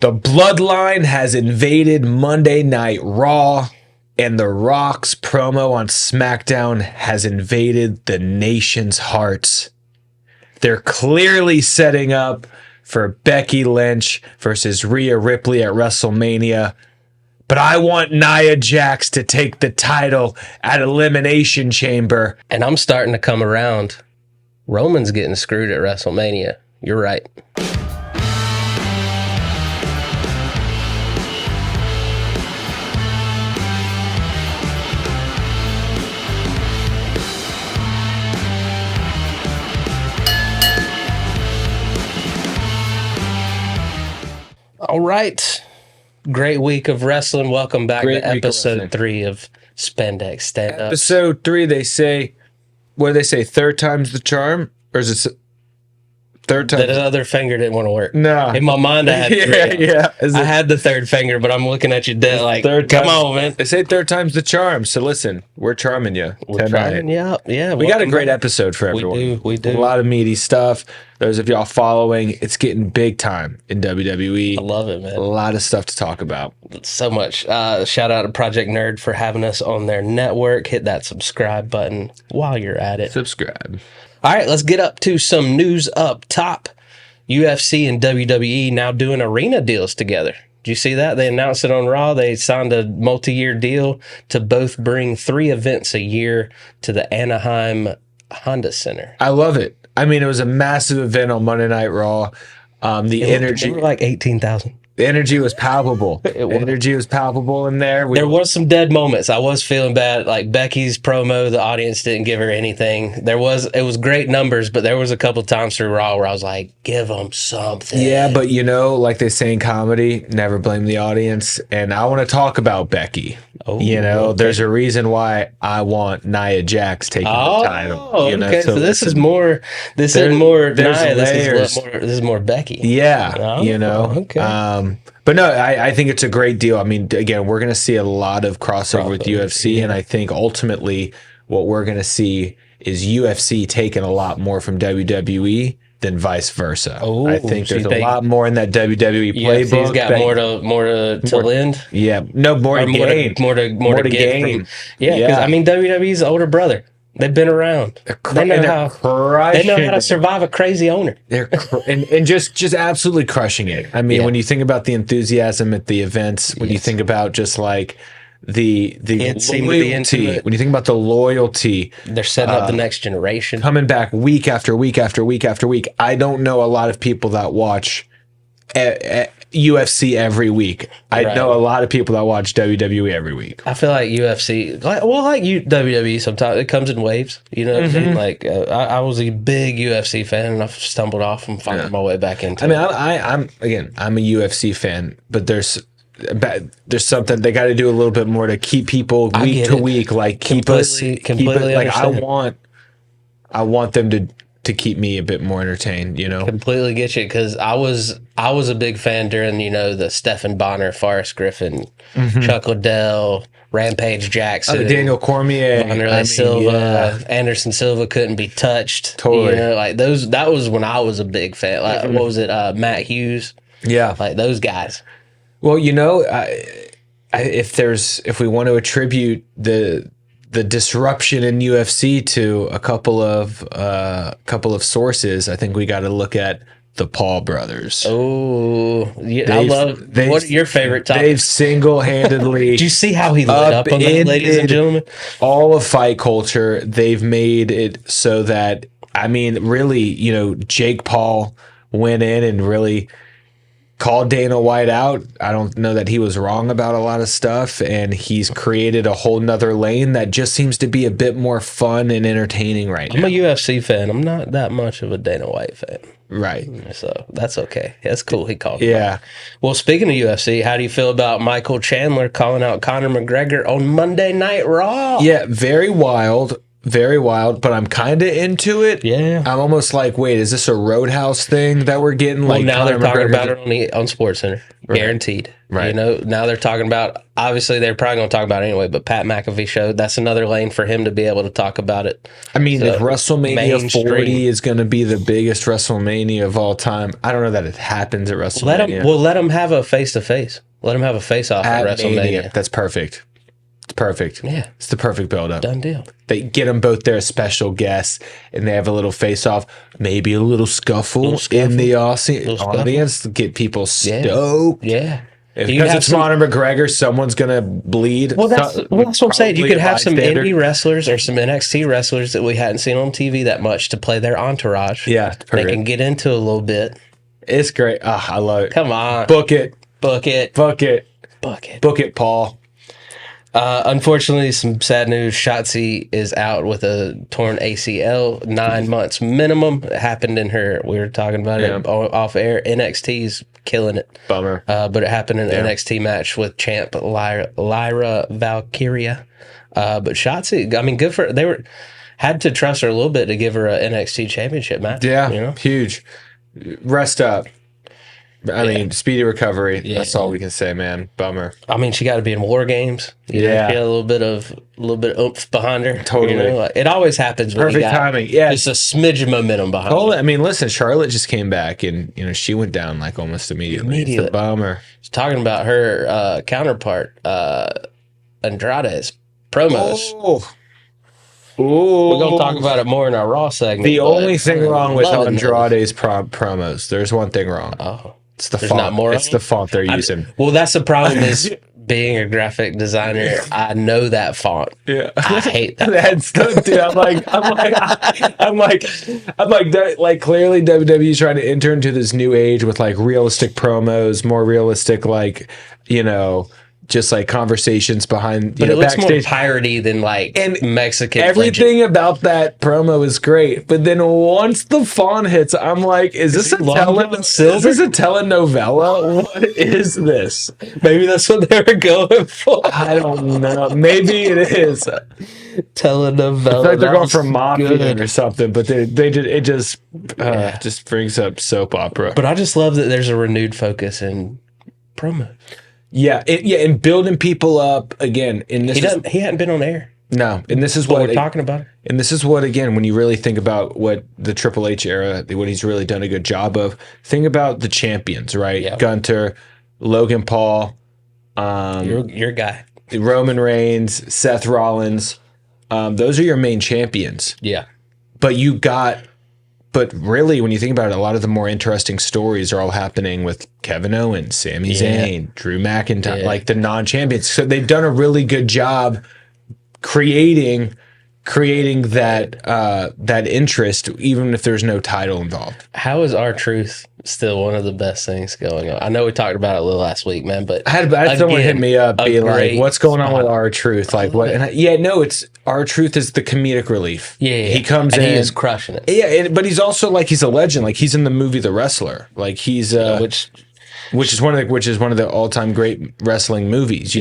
The Bloodline has invaded Monday Night Raw, and The Rock's promo on SmackDown has invaded the nation's hearts. They're clearly setting up for Becky Lynch versus Rhea Ripley at WrestleMania. But I want Nia Jax to take the title at Elimination Chamber. And I'm starting to come around. Roman's getting screwed at WrestleMania. You're right. All right. Great week of wrestling. Welcome back to episode 3 of Spandex Standups. Episode 3, they say, what do they say, third time's the charm? Or is it third time? The other finger didn't want to work. No. In my mind, I had three. Yeah. I had the third finger, but I'm looking at you dead like, come on, man. They say third time's the charm. So listen, we're charming you. We're charming you up. Yeah. We got a great episode for everyone. We do. A lot of meaty stuff. Those of y'all following, it's getting big time in WWE. I love it, man. A lot of stuff to talk about. So much. Shout out to Project Nerd for having us on their network. Hit that subscribe button while you're at it. Subscribe. All right, let's get up to some news up top. UFC and WWE now doing arena deals together. Did you see that? They announced it on Raw. They signed a multi-year deal to both bring 3 events a year to the Anaheim Honda Center. I love it. I mean, it was a massive event on Monday Night Raw. The energy, like 18,000. The energy was palpable. Energy was palpable in there. There was some dead moments. I was feeling bad. Like Becky's promo, the audience didn't give her anything. It was great numbers, but there was a couple times through Raw where I was like, give them something. Yeah, but like they say in comedy, never blame the audience. And I want to talk about Becky. Okay. There's a reason why I want Nia Jax taking the title. Okay. So this is more. This is more Nia. This is more Becky. Yeah. Okay. But no, I think it's a great deal. I mean, again, we're going to see a lot of crossover with UFC, and I think ultimately what we're going to see is UFC taking a lot more from WWE than vice versa. I think there's a lot more in that WWE playbook. He's got more to lend. Yeah, no, more to gain. More to gain. Because I mean, WWE's older brother. They've been around. They know how to survive a crazy owner. They're and just absolutely crushing it. I mean, when you think about the enthusiasm at the events, when you think about just like the loyalty, when you think about the loyalty, they're setting up the next generation, coming back week after week after week after week. I don't know a lot of people that watch UFC every week. I know a lot of people that watch WWE every week. I feel like UFC, like WWE, sometimes it comes in waves. You know what I'm saying? Like I was a big UFC fan, and I've stumbled off and found my way back into. I'm a UFC fan, but there's something they got to do a little bit more to keep people week to week, like keep us completely. Like I want them to keep me a bit more entertained, Completely get you, because I was a big fan during, the Stephan Bonner, Forrest Griffin, Chuck Liddell, Rampage Jackson, Daniel Cormier, Wanderlei Silva, Anderson Silva couldn't be touched. Totally. That was when I was a big fan. Like, what was it? Matt Hughes. Yeah. Like those guys. Well, if we want to attribute the disruption in UFC to a couple of sources, I think we got to look at the Paul brothers. Oh, yeah, what are your favorite topics? They've single-handedly. Did you see how he lit up on that, ladies and gentlemen? All of fight culture. They've made it so that, really, Jake Paul went in and really called Dana White out. I don't know that he was wrong about a lot of stuff, and he's created a whole nother lane that just seems to be a bit more fun and entertaining right now. I'm a UFC fan. I'm not that much of a Dana White fan. Right. So that's okay. That's cool. He called him out. Well, speaking of UFC, how do you feel about Michael Chandler calling out Conor McGregor on Monday Night Raw? Yeah, very wild. very wild, but I'm kind of into it. Yeah. I'm almost like, wait, is this a Roadhouse thing that we're getting? Well, Like now Conor they're talking McGregor about it on SportsCenter, guaranteed. Right. You know, now they're talking about. Obviously, they're probably going to talk about it anyway. But Pat McAfee show, that's another lane for him to be able to talk about it. I mean, So, if WrestleMania mainstream. 40 is going to be the biggest WrestleMania of all time, I don't know that it happens at WrestleMania. Let them have a face to face. Let them have a face off at WrestleMania. Mania. That's perfect. It's perfect. Yeah, it's the perfect build up. Done deal. They get them both there as special guests, and they have a little face off, maybe a little scuffle in the audience to get people stoked. Yeah. Because it's Conor McGregor, someone's gonna bleed. Well, that's what I'm saying. You could have some bystander. indie wrestlers or some NXT wrestlers that we hadn't seen on TV that much to play their entourage. Yeah, they can get into a little bit. It's great. Oh, I love it. Come on, book it, book it, book it, book it, book it, Paul. Unfortunately, some sad news. Shotzi is out with a torn ACL, 9 months minimum. It happened in her. We were talking about it off air. NXT's killing it. Bummer. But it happened in an NXT match with champ Lyra Valkyria. But Shotzi, I mean, good for had to trust her a little bit to give her an NXT championship match. Yeah, you know? Huge. Rest up. I mean, speedy recovery. Yeah. That's all we can say, man. Bummer. I mean, she got to be in War Games. She had a little bit of oomph behind her. Totally. You know? Like, it always happens. When Perfect timing. Yeah, just a smidge of momentum behind. I mean, listen, Charlotte just came back, and she went down like almost immediately. It's a bummer. She's talking about her counterpart, Andrade's promos. Oh. We're going to talk about it more in our Raw segment. The only thing wrong with Andrade's promos, there's one thing wrong. Oh. It's the font. Not more it's the font they're using. Well, that's the problem is being a graphic designer. I know that font. Yeah. I hate that. That's dude, I'm like clearly WWE's trying to enter into this new age with like realistic promos, more realistic, like, just like conversations behind, but it looks backstage. more piratey than like Mexican. Everything about that promo is great, but then once the font hits, I'm like, is this a telenovela? What is this? Maybe that's what they were going for. I don't know. Maybe it is telenovela. I feel like they're going for mafia or something, but it just brings up soap opera. But I just love that there's a renewed focus in promos. Yeah, and building people up again. And he hadn't been on air. No, and this is what we're talking about. And this is what, again, when you really think about what the Triple H era, what he's really done a good job of. Think about the champions, right? Yeah. Gunter, Logan Paul, your guy, Roman Reigns, Seth Rollins. Those are your main champions. Yeah, But really, when you think about it, a lot of the more interesting stories are all happening with Kevin Owens, Sami Zayn, Drew McIntyre, like the non-champions. So they've done a really good job creating that interest, even if there's no title involved. How is R-Truth still one of the best things going on? I know we talked about it a little last week, man, but I had someone hit me up, being like, "What's going on with R-Truth? Like what?" And it's R-Truth is the comedic relief. Yeah, he comes in, he is crushing it. Yeah, but he's also like he's a legend. Like he's in the movie The Wrestler. Like he's which is one of the all-time great wrestling movies.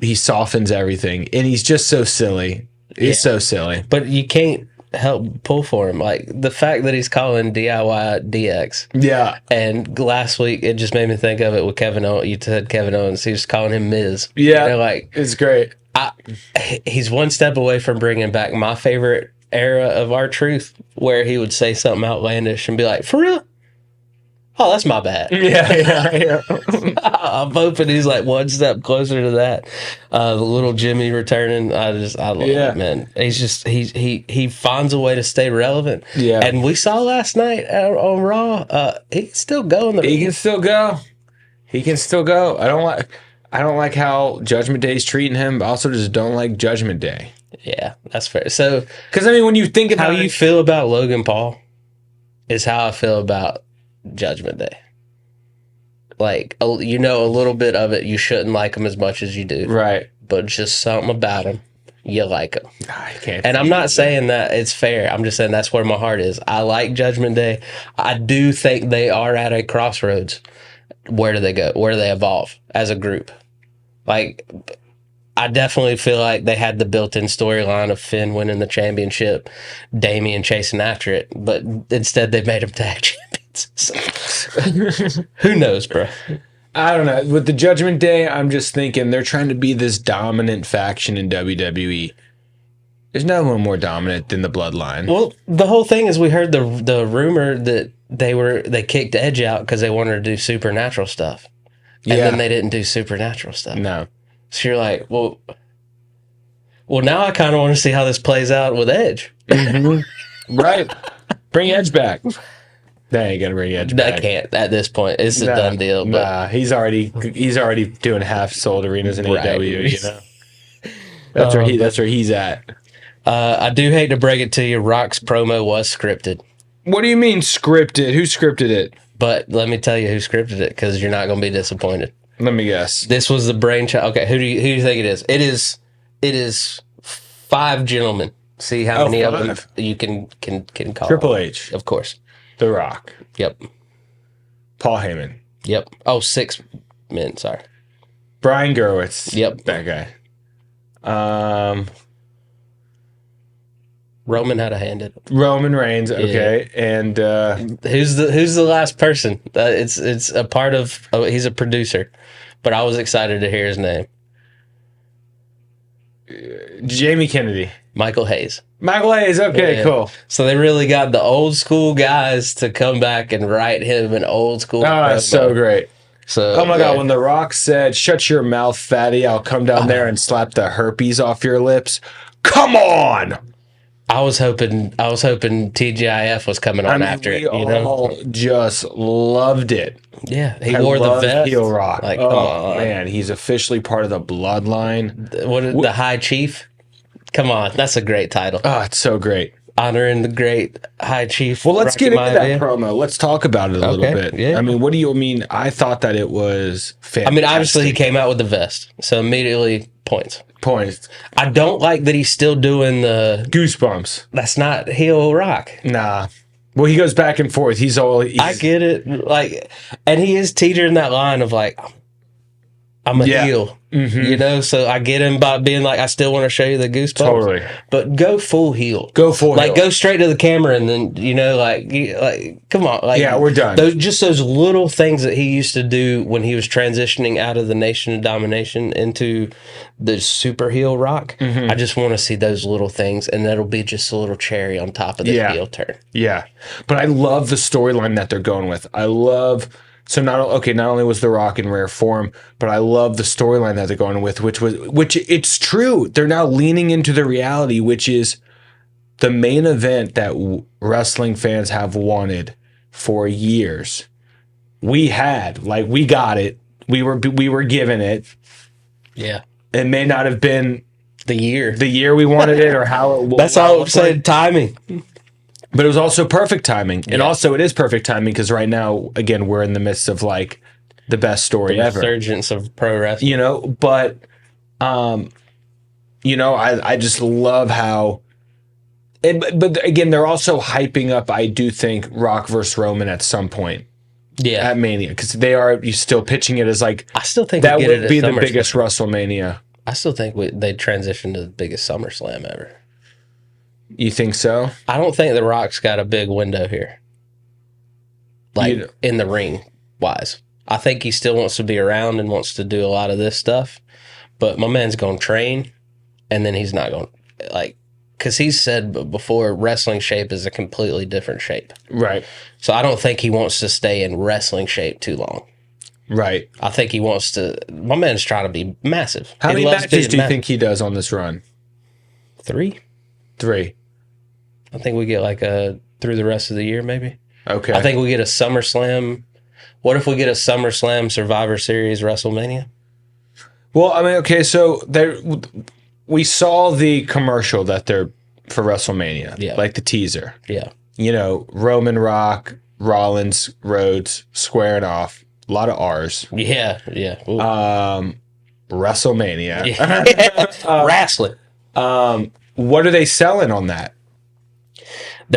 He softens everything, and he's just so silly. He's so silly. But you can't help pull for him. Like the fact that he's calling DIY DX. Yeah. And last week, it just made me think of it with Kevin Owens. You said Kevin Owens. He was calling him Miz. Yeah. It's great. He's one step away from bringing back my favorite era of R-Truth, where he would say something outlandish and be like, "For real? Oh, that's my bad." Yeah. I'm hoping he's like one step closer to that. The little Jimmy returning, I love it, man. He finds a way to stay relevant. Yeah. And we saw last night on Raw, he can still go in the He can still go. I don't like how Judgment Day's treating him, but I also just don't like Judgment Day. Yeah, that's fair. So, because when you think about how you feel about Logan Paul is how I feel about Judgment Day. Like, a little bit of it, you shouldn't like him as much as you do. Right. But just something about him, you like him. I can't. And I'm not saying that it's fair. I'm just saying that's where my heart is. I like Judgment Day. I do think they are at a crossroads. Where do they go? Where do they evolve as a group? Like, I definitely feel like they had the built-in storyline of Finn winning the championship, Damian chasing after it, but instead they made him tag champions. So, who knows, bro? I don't know. With the Judgment Day, I'm just thinking they're trying to be this dominant faction in WWE. There's no one more dominant than the Bloodline. Well, the whole thing is we heard the rumor that they kicked Edge out because they wanted to do supernatural stuff, and then they didn't do supernatural stuff. No. So you're like, well, now I kind of want to see how this plays out with Edge. Mm-hmm. Right. Bring Edge back. They ain't gonna bring Edge back. I can't at this point. It's a done deal. But he's already doing half sold arenas in AEW. You know, that's where he's at. I do hate to break it to you. Rock's promo was scripted. What do you mean scripted? Who scripted it? But let me tell you who scripted it, because you're not going to be disappointed. Let me guess. This was the brainchild. Okay, who do you think it is? It is 5 gentlemen. See how many 5. of them you can call. Triple H, of course. The Rock. Yep. Paul Heyman. Yep. Oh, 6 men. Sorry. Brian Gerwitz. Yep. That guy. Roman had a hand in it. Roman Reigns. Okay. Yeah. And who's the last person? It's a part of. Oh, he's a producer, but I was excited to hear his name. Jamie Kennedy. Michael Hayes. Michael Hayes. Okay, cool. So they really got the old school guys to come back and write him an old school. Oh, that's so great. So, oh my God, when The Rock said, "Shut your mouth, fatty, I'll come down there and slap the herpes off your lips." Come on. I was hoping TGIF was coming on after it. You know, just loved it. Yeah, he wore the vest. Heel Rock. Like, oh man, he's officially part of the Bloodline. The High Chief? Come on, that's a great title. Oh, it's so great. Honoring the great High Chief. Well, let's get into that promo. Let's talk about it a little bit. Yeah. I mean, what do you mean? I thought that it was fantastic. I mean, obviously he came out with the vest, so immediately points. I don't like that he's still doing the goosebumps. That's not heel Rock. Nah. Well, he goes back and forth. I get it. Like, and he is teetering that line of like, I'm a heel. Mm-hmm. You know, so I get him by being like, I still want to show you the goosebumps. Totally. But go full heel. Like, go straight to the camera and then, you know, like come on. Like, yeah, we're done. Those little things that he used to do when he was transitioning out of the Nation of Domination into the super heel Rock. Mm-hmm. I just want to see those little things, and that'll be just a little cherry on top of the heel turn. Yeah. But I love the storyline that they're going with. So not only was The Rock in rare form, but I love the storyline that they're going with, which it's true. They're now leaning into the reality, which is the main event that wrestling fans have wanted for years. We got it. We were given it. Yeah. It may not have been the year we wanted it or how it. That's all I'm saying. Timing. But it was also perfect timing. And also it is perfect timing because right now, again, we're in the midst of like the best story ever. The resurgence of pro wrestling. You know, but, you know, I just love how, but again, they're also hyping up, I do think, Rock versus Roman at some point. Yeah. At Mania. Because you're still pitching it as like, I still think that would be the biggest WrestleMania. I still think they transitioned to the biggest SummerSlam ever. You think so? I don't think The Rock's got a big window here. Like, in the ring wise. I think he still wants to be around and wants to do a lot of this stuff. But my man's going to train, and then he's not going to, like, because he's said before, wrestling shape is a completely different shape. Right. So I don't think he wants to stay in wrestling shape too long. Right. I think he wants to, my man's trying to be massive. How many matches do you think he does on this run? 3. I think we get like through the rest of the year, maybe. Okay. I think we get a SummerSlam. What if we get a SummerSlam Survivor Series WrestleMania? Well, I mean, okay, so we saw the commercial that they're for WrestleMania, like the teaser. Yeah. You know, Roman, Rock, Rollins, Rhodes squaring off. A lot of R's. Yeah. WrestleMania. Yeah. Wrestling. What are they selling on that?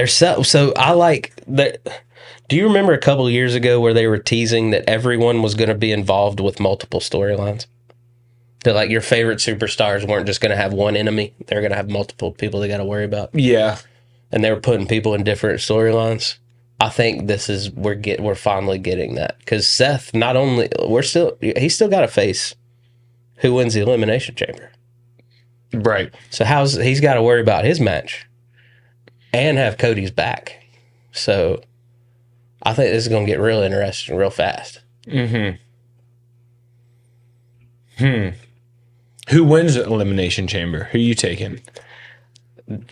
So I like that. Do you remember a couple of years ago where they were teasing that everyone was going to be involved with multiple storylines? That like your favorite superstars weren't just going to have one enemy; they're going to have multiple people they got to worry about. Yeah. And they were putting people in different storylines. I think this is we're finally getting that because Seth he's still got to face who wins the Elimination Chamber. Right. So he's got to worry about his match and have Cody's back. So I think this is going to get real interesting real fast. Who wins the Elimination Chamber? Who are you taking?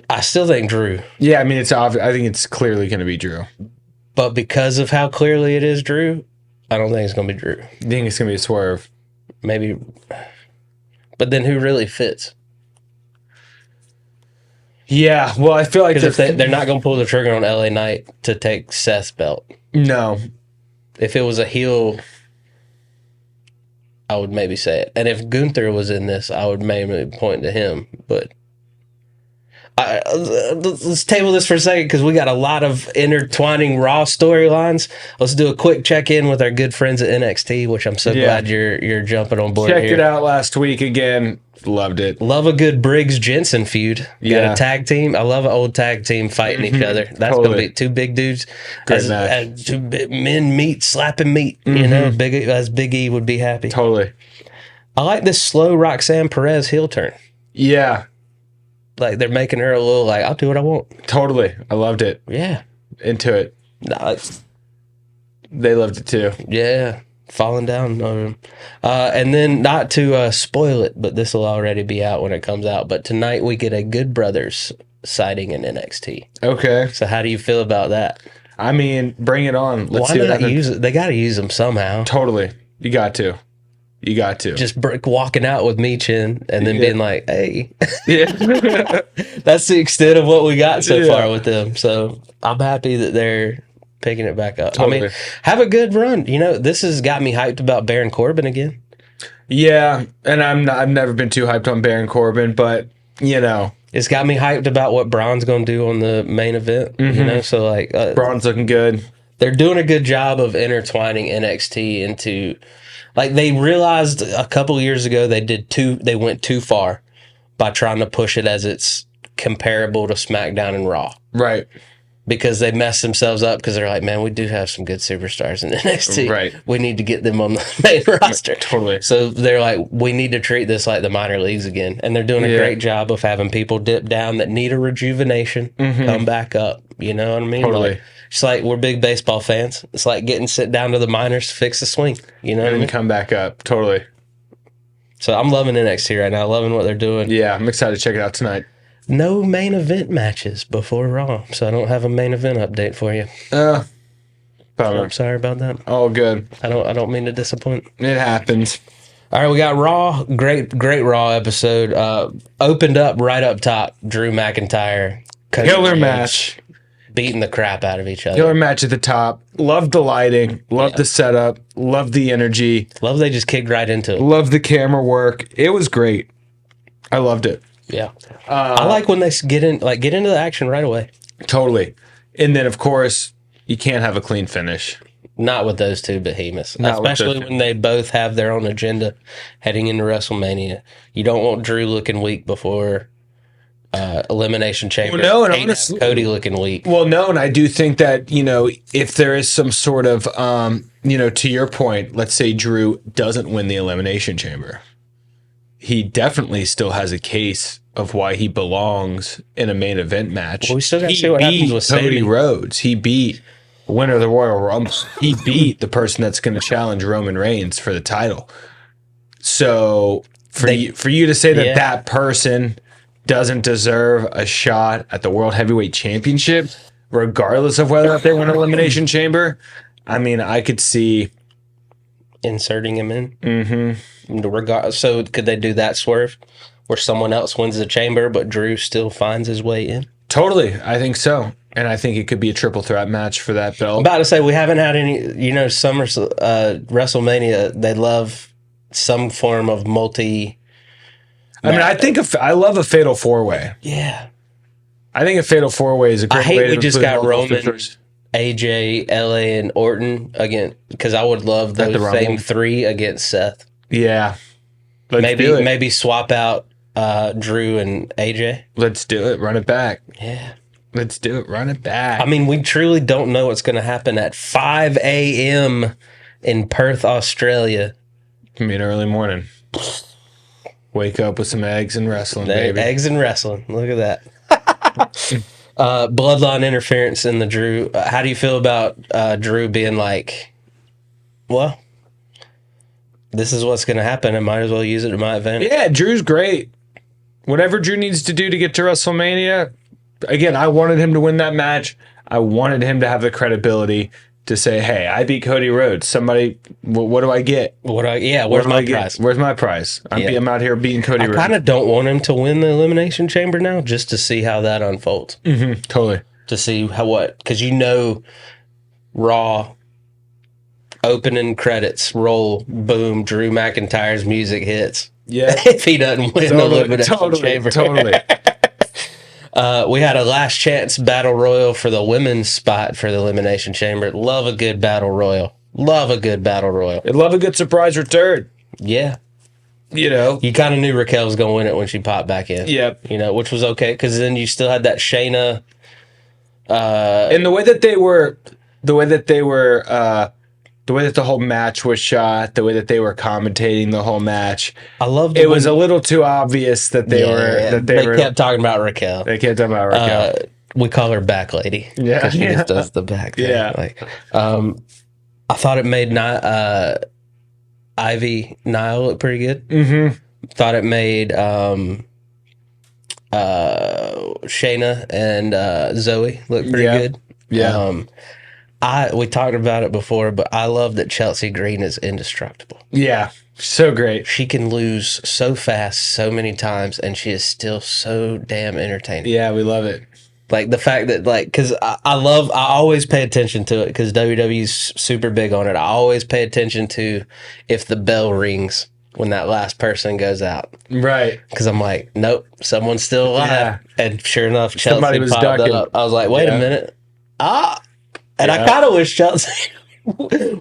I still think Drew. Yeah, I mean, it's obvious. I think it's clearly going to be Drew. But because of how clearly it is Drew, I don't think it's going to be Drew. You think it's going to be a swerve? Maybe. But then who really fits? Yeah, well, I feel like they're not going to pull the trigger on LA Knight to take Seth's belt. No. If it was a heel, I would maybe say it. And if Gunther was in this, I would maybe point to him. But let's table this for a second because we got a lot of intertwining Raw storylines. Let's do a quick check-in with our good friends at NXT, which I'm so glad you're jumping on board. Checked it out last week again. Loved it. Love a good Briggs-Jensen feud. Got a tag team. I love an old tag team fighting each other. That's going to be two big dudes. As two men meet, slapping meat. You know, as Big E would be happy. Totally. I like this slow Roxanne Perez heel turn. Yeah. Like they're making her a little like, I'll do what I want. Totally. I loved it. Yeah. Into it. They loved it too. Yeah. Falling down on him. And then not to spoil it, but this will already be out when it comes out. But tonight we get a Good Brothers sighting in NXT. Okay. So how do you feel about that? I mean, bring it on. Let's Why not use it? They got to use them somehow. Totally. You got to. You got to. Just walking out with Michin and then being like, hey. Yeah. That's the extent of what we got so far with them. So I'm happy that they're picking it back up. Totally. I mean, have a good run. You know, this has got me hyped about Baron Corbin again. Yeah, and I've never been too hyped on Baron Corbin, but, you know. It's got me hyped about what Braun's going to do on the main event. You know, so like. Braun's looking good. They're doing a good job of intertwining NXT into. Like they realized a couple years ago they went too far by trying to push it as it's comparable to SmackDown and Raw. Right. Because they messed themselves up because they're like, man, we do have some good superstars in NXT. Right. We need to get them on the main roster. Totally. So they're like, we need to treat this like the minor leagues again. And they're doing a great job of having people dip down that need a rejuvenation, come back up. You know what I mean? Totally. Like, it's like we're big baseball fans. It's like sit down to the minors to fix the swing. You know what I mean? Come back up. Totally. So I'm loving NXT right now. Loving what they're doing. Yeah, I'm excited to check it out tonight. No main event matches before Raw, so I don't have a main event update for you. I'm sorry about that. All good. I don't mean to disappoint. It happens. All right, we got Raw. Great Raw episode. Opened up right up top. Drew McIntyre. Killer match. Beating the crap out of each other. Killer match at the top. Loved the lighting. Loved the setup. Loved the energy. Love they just kicked right into it. Loved the camera work. It was great. I loved it. Yeah. I like when they get into the action right away. Totally. And then, of course, you can't have a clean finish. Not with those two behemoths. Especially when they both have their own agenda heading into WrestleMania. You don't want Drew looking weak before Elimination Chamber. Well, no, and honestly, Cody looking weak. Well, no, and I do think that, you know, if there is some sort of, you know, to your point, let's say Drew doesn't win the Elimination Chamber. He definitely still has a case of why he belongs in a main event match. Well, we still got to see what happens with Cody Sammy. Rhodes. He beat winner of the Royal Rumble. He beat the person that's going to challenge Roman Reigns for the title. So for you to say that that person doesn't deserve a shot at the World Heavyweight Championship, regardless of whether or not they win Elimination Chamber, I mean, I could see inserting him in. Mm-hmm. So could they do that swerve where someone else wins the chamber, but Drew still finds his way in? Totally. I think so. And I think it could be a triple threat match for that belt. I'm about to say, we haven't had any, you know, WrestleMania, they love some form of multi. I mean, I love a fatal four-way. Yeah. I think a fatal four-way is a great way to we just got Roman, superstars. AJ, LA, and Orton again, because I would love those same three against Seth. Yeah. Maybe swap out Drew and AJ. Let's do it. Run it back. Yeah. Let's do it. Run it back. I mean, we truly don't know what's going to happen at 5 a.m. in Perth, Australia. I mean, early morning. Wake up with some eggs and wrestling, baby. Eggs and wrestling. Look at that. Bloodline interference in the Drew. How do you feel about Drew being like, well, this is what's going to happen. I might as well use it to my advantage. Yeah, Drew's great. Whatever Drew needs to do to get to WrestleMania, again, I wanted him to win that match. I wanted him to have the credibility to say, hey, I beat Cody Rhodes. Somebody, what do I get? Where's my prize? Where's my prize? I'm out here beating Cody Rhodes. I kind of don't want him to win the Elimination Chamber now, just to see how that unfolds. Mm-hmm, totally. To see because Raw opening credits roll, boom, Drew McIntyre's music hits. Yeah. If he doesn't win the Elimination Chamber. Totally. We had a last chance battle royal for the women's spot for the Elimination Chamber. Love a good battle royal. Love a good surprise return. Yeah. You know. You kind of knew Raquel was going to win it when she popped back in. Yep. You know, which was okay, because then you still had that Shayna. And the way that the whole match was shot, the way that they were commentating the whole match, I loved it. Was a little too obvious that they kept talking about Raquel. They kept talking about Raquel. We call her back lady. Yeah, because she just does the back thing. Yeah, I thought it made Ivy Nile look pretty good. Mm-hmm. Thought it made Shayna and Zoe look pretty good. Yeah. We talked about it before, but I love that Chelsea Green is indestructible. Yeah, so great. She can lose so fast, so many times, and she is still so damn entertaining. Yeah, we love it. Like the fact that, because I always pay attention to it because WWE's super big on it. I always pay attention to if the bell rings when that last person goes out. Right. Because I'm like, nope, someone's still alive. Yeah. And sure enough, Chelsea Somebody was popped ducking. up. I was like, wait a minute. And I kind of wish Chelsea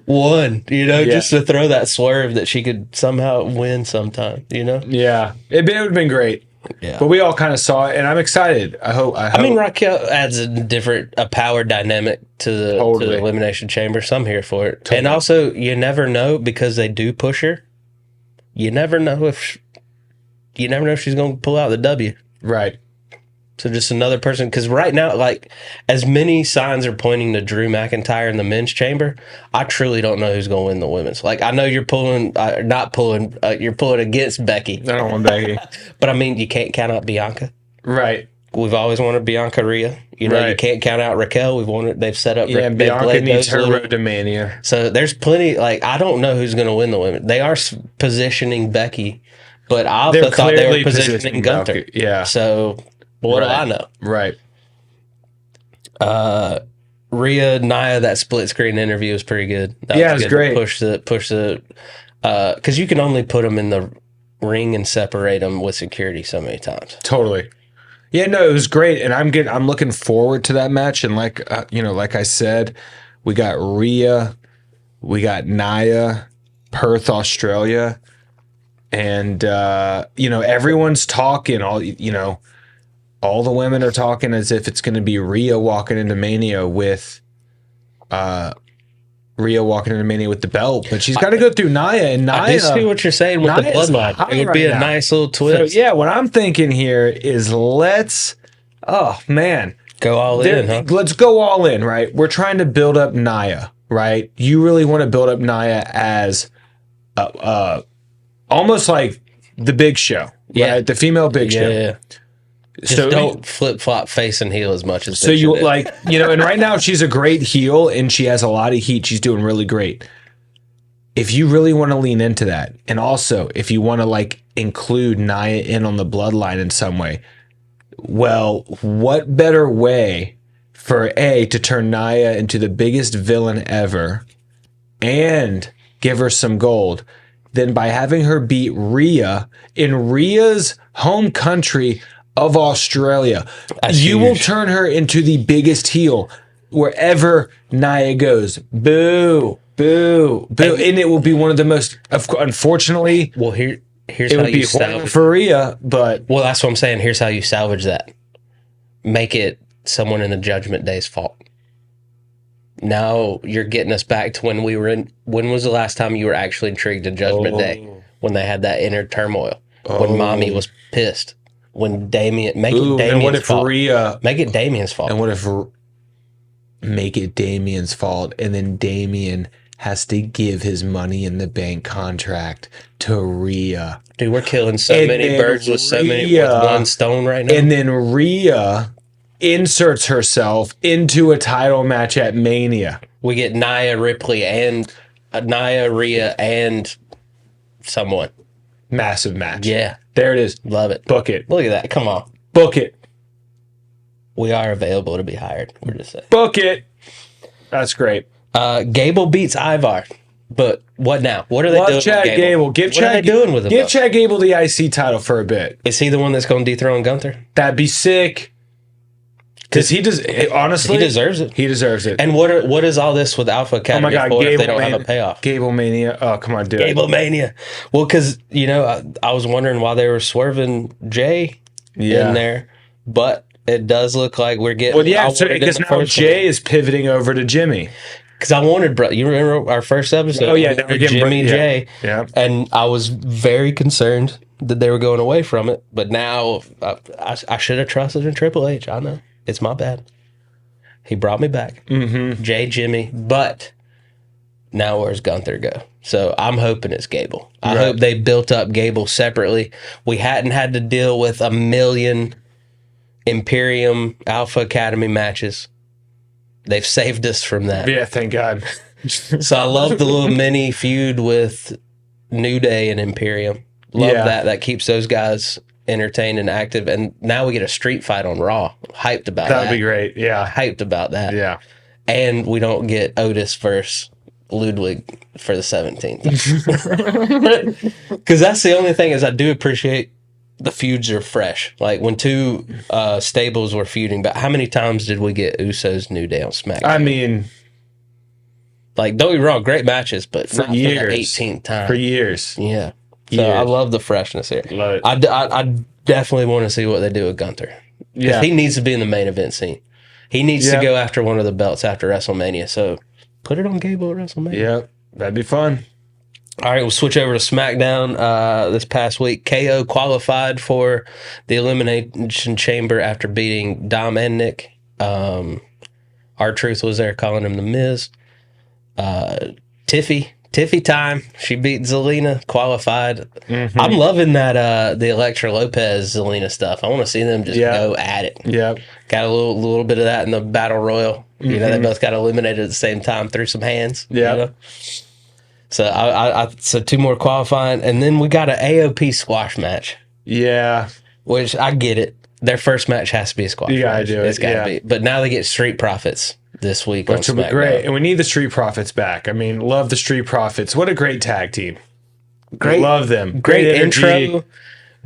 won, just to throw that swerve that she could somehow win sometime, Yeah. It would have been great. Yeah. But we all kind of saw it, and I'm excited. I hope. I mean, Raquel adds a power dynamic to the Elimination Chamber, so I'm here for it. Totally. And also, you never know, because they do push her. You never know if she's going to pull out the W. Right. So just another person, because right now, as many signs are pointing to Drew McIntyre in the men's chamber, I truly don't know who's going to win the women's. I know you're you're pulling against Becky. I don't want Becky. But I mean, you can't count out Bianca. Right. We've always wanted Bianca Rhea. You can't count out Raquel. They've set up. Yeah, Bianca needs her road to Mania. So there's plenty. I don't know who's going to win the women. They are positioning Becky, but I also thought they were positioning Gunther. Yeah. So. What do I know? Right. Rhea, Nia, that split screen interview was pretty good. It was great. Push the because you can only put them in the ring and separate them with security so many times. Totally. Yeah, no, it was great, and I'm looking forward to that match. And like I said, we got Rhea, we got Nia, Perth, Australia, and everyone's talking all the women are talking as if it's going to be Rhea walking into Mania with the belt, but she's got to go through Nia. And Nia, I see what you're saying with the bloodline. It would be a nice little twist. So, yeah, what I'm thinking here is let's go all in. Huh? Let's go all in, right? We're trying to build up Nia, right? You really want to build up Nia as almost like the Big Show, right? The female Big Show. Yeah. Just don't flip-flop face and heel as much as so you and right now she's a great heel and she has a lot of heat. She's doing really great. If you really want to lean into that, and also if you want to include Nia in on the bloodline in some way, well, what better way for to turn Nia into the biggest villain ever and give her some gold than by having her beat Rhea in Rhea's home country of Australia. You will turn her into the biggest heel wherever Nia goes. Boo, boo, boo. And it will be one of the most, unfortunately. Well, here, Here's It how would you be horrible salvage. for Rhea, but Well, that's what I'm saying. Here's how you salvage that. Make it someone in the Judgment Day's fault. Now you're getting us back to when we were in. When was the last time you were actually intrigued in Judgment Day? When they had that inner turmoil. When Mommy was pissed. When Damien. Make it and Damien's what if fault. Rhea? Make it Damien's fault. And what if make it Damien's fault, and then Damien has to give his money in the bank contract to Rhea. Dude, we're killing so And many then birds with Rhea- one stone right now. And then Rhea inserts herself into a title match at Mania. We get Nia Ripley and Nia, Rhea, and someone. Massive match. Yeah, There it is. love it. Book it. Look at that. Come on. Book it. We are available to be hired. We're just saying. Book it. That's great. Gable beats Ivar. But what now? What are they doing Chad with Gable. Give what are they Chad doing with him? Give though? Chad Gable the IC title for a bit. Is he the one that's going to dethrone Gunther? That'd be sick. Because he does. Honestly, He deserves it. He deserves it. And what is all this with Alpha Oh Academy my God, for if they Gable don't have a payoff? Gable Mania. Oh, come on, dude. Gable Mania. Well, because, I was wondering why they were swerving Jay in there. But it does look like we're getting... Well, yeah, because now Jay is pivoting over to Jimmy. Because I wanted... You remember our first episode? Oh, yeah. We Now we're wanted getting Jimmy Jay. Yeah. And I was very concerned that they were going away from it. But now I should have trusted in Triple H. I know. It's my bad. He brought me back. Mm-hmm. Jay, Jimmy. But now where's Gunther go? So I'm hoping it's Gable. I hope they built up Gable separately. We hadn't had to deal with a million Imperium Alpha Academy matches. They've saved us from that. Yeah, thank God. So I love the little mini feud with New Day and Imperium. Love that. That keeps those guys entertained and active. And now we get a street fight on Raw. Hyped about that. That would be great. Yeah. Hyped about that. Yeah. And we don't get Otis versus Ludwig for the 17th. Because that's the only thing is I do appreciate the feuds are fresh. Like when two stables were feuding, but how many times did we get Usos New Day on SmackDown? I mean, like, don't get me wrong, great matches, but for not years. for the 18th time. For years. Yeah. So I love the freshness here. Love it. I definitely want to see what they do with Gunther. Yeah. He needs to be in the main event scene. He needs to go after one of the belts after WrestleMania. So put it on Gable at WrestleMania. Yep. That'd be fun. All right, we'll switch over to SmackDown. This past week, KO qualified for the Elimination Chamber after beating Dom and Nick. R-Truth was there calling him The Miz. Tiffy time. She beat Zelina, qualified. Mm-hmm. I'm loving that the Elektra Lopez Zelina stuff. I want to see them just go at it. Yep. Got a little bit of that in the Battle Royal. You know, they both got eliminated at the same time through some hands. Yeah. You know? So so two more qualifying, and then we got an AOP squash match. Yeah. Which I get it. Their first match has to be a squash. You gotta match. do it, It's gotta yeah. be. But now they get Street Profits this week Which on would be SmackDown. great. And we need the Street Profits back. I mean, love the Street Profits. What a great tag team. Great, love them. Great energy. intro.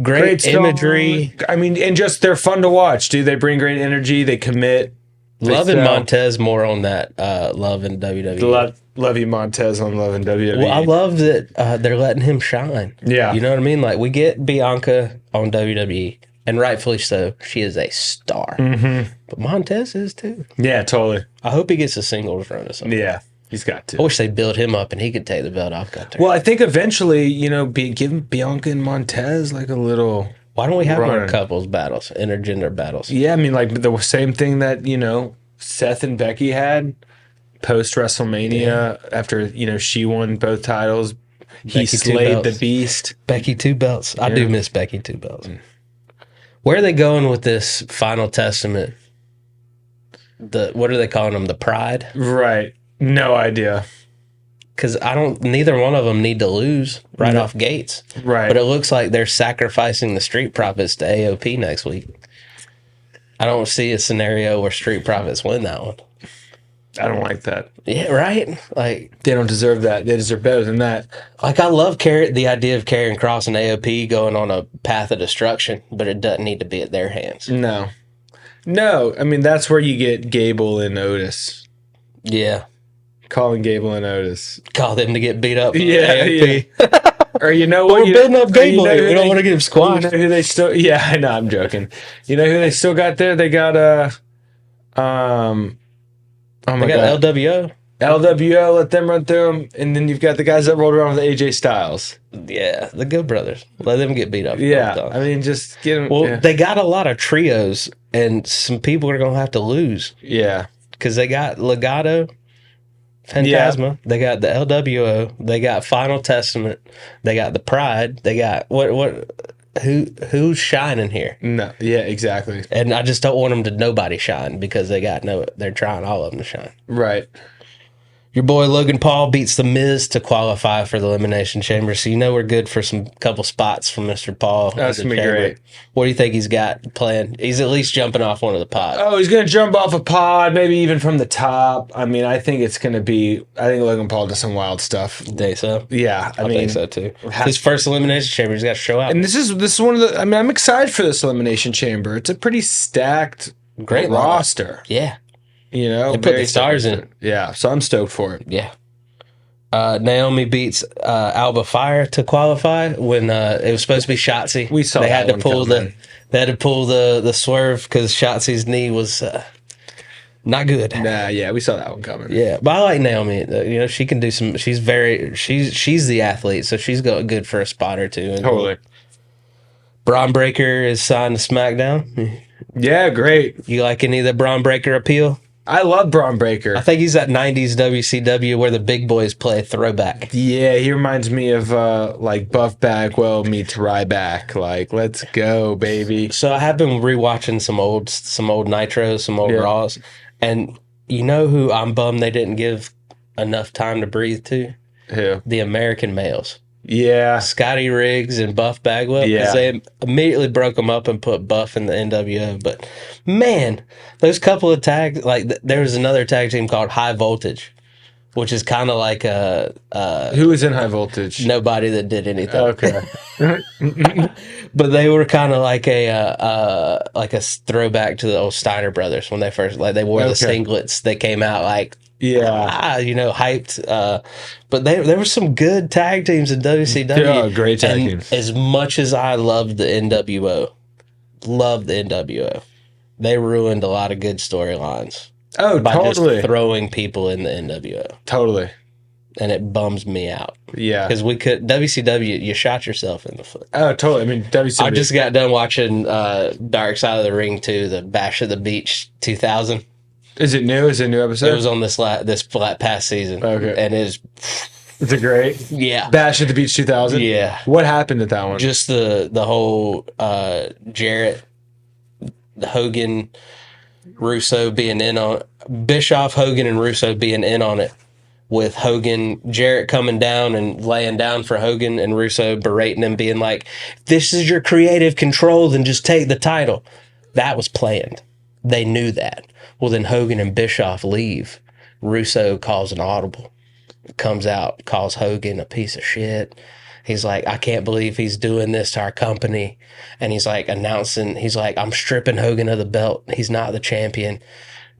Great song. imagery. I mean, and just they're fun to watch, dude. They bring great energy. They commit. Love and sell. Montez more on that. Love and WWE. Love you, Montez, on Love and WWE. Well, I love that they're letting him shine. Yeah. You know what I mean? Like, we get Bianca on WWE, and rightfully so. She is a star. Mm-hmm. But Montez is too. Yeah, totally. I hope he gets a singles run or something. Yeah, he's got to. I wish they built him up and he could take the belt off Gunther. Well, I think eventually, give Bianca and Montez like a little. Why don't we have more run. couples battles, intergender battles? Yeah, I mean, like the same thing that, Seth and Becky had post WrestleMania after, she won both titles. He Becky two slayed the belts. beast. Becky two belts. I do miss Becky two belts. Where are they going with this Final Testament? What are they calling them? The Pride? Right. No idea. Because neither one of them need to lose right No. off gates. Right. But it looks like they're sacrificing the Street Profits to AOP next week. I don't see a scenario where Street Profits win that one. I don't like that. Yeah, right? Like, They don't deserve that. They deserve better than that. I love the idea of Karrion Kross and AOP going on a path of destruction, but it doesn't need to be at their hands. No. I mean, that's where you get Gable and Otis. Yeah. Calling Gable and Otis. Call them to get beat up. By Yeah, AOP. Or you know But what? we're building up or Gable here. who We don't they- want to get him You squashed. know who they still? Yeah, I know. I'm joking. You know who they still got there? They got Oh my They got god, LWO. LWO. Let them run through them, and then you've got the guys that rolled around with AJ Styles. Yeah, the Good Brothers. Let them get beat up. Yeah, I mean, just get them. Well, yeah. they got a lot of trios, and some people are going to have to lose yeah. because they got Legato, Phantasma, they got the LWO, they got Final Testament, they got the Pride, they got who's shining here? No, yeah, exactly. And I just don't want them to nobody shine because they're trying all of them to shine. Right. Your boy Logan Paul beats The Miz to qualify for the Elimination Chamber, so you know we're good for some couple spots from Mr. Paul. That's in the gonna be chamber. great. What do you think he's got planned? He's at least jumping off one of the pods. Oh, he's gonna jump off a pod, maybe even from the top. I mean, I think it's gonna be. I think Logan Paul does some wild stuff. You think so? Yeah, I think so too. His first Elimination Chamber, he's got to show out. And this is one of the. I mean, I'm excited for this Elimination Chamber. It's a pretty stacked, Great roster. Yeah, You know, they put the stars in. Yeah, so I'm stoked for it. Yeah. Naomi beats Alba Fire to qualify when it was supposed to be Shotzi. We saw they that had to one pull coming. they had to pull the swerve because Shotzi's knee was not good. Nah, yeah, we saw that one coming. Yeah, but I like Naomi. You know, she can do some. She's the athlete, so she's got good for a spot or two. And Totally. Braun Breaker is signed to SmackDown. Yeah, great. You like any of the Braun Breaker appeal? I love Braun Breaker. I think he's that 90s WCW where the big boys play throwback. Yeah, he reminds me of like Buff Bagwell meets Ryback. Like, let's go, baby. So I have been rewatching some old Nitros, some old Yeah. Raws, and you know who I'm bummed they didn't give enough time to breathe to? Who? The American males. Yeah. Scotty Riggs and Buff Bagwell. Yeah. Because they immediately broke them up and put Buff in the NWO. But man, those couple of tags, like there was another tag team called High Voltage, which is kind of like Who was in High Voltage? nobody that did anything. Okay. But they were kind of like a throwback to the old Steiner brothers when they first they wore the Okay. singlets. They came out like Yeah. hyped. But there were some good tag teams in WCW. Yeah, great tag And teams. as much as I loved the NWO, they ruined a lot of good storylines Oh, by totally. just throwing people in the NWO, Totally. and it bums me out Yeah. because WCW, you shot yourself in the foot. Oh, totally. I mean, WCW. I just got done watching Dark Side of the Ring 2, the Bash of the Beach 2000. Is it new? Is it a new episode? It was on this past season. Okay. And Is it great? yeah. Bash at the Beach 2000? Yeah. What happened at that one? Just the whole Jarrett, Hogan, Russo being in on Bischoff, Hogan, and Russo being in on it. With Jarrett coming down and laying down for Hogan and Russo berating him, being like, "This is your creative control, then just take the title." That was planned. They knew that. Well, then Hogan and Bischoff leave. Russo calls an audible. Comes out, calls Hogan a piece of shit. He's like, "I can't believe he's doing this to our company." And he's like he's like, "I'm stripping Hogan of the belt. He's not the champion."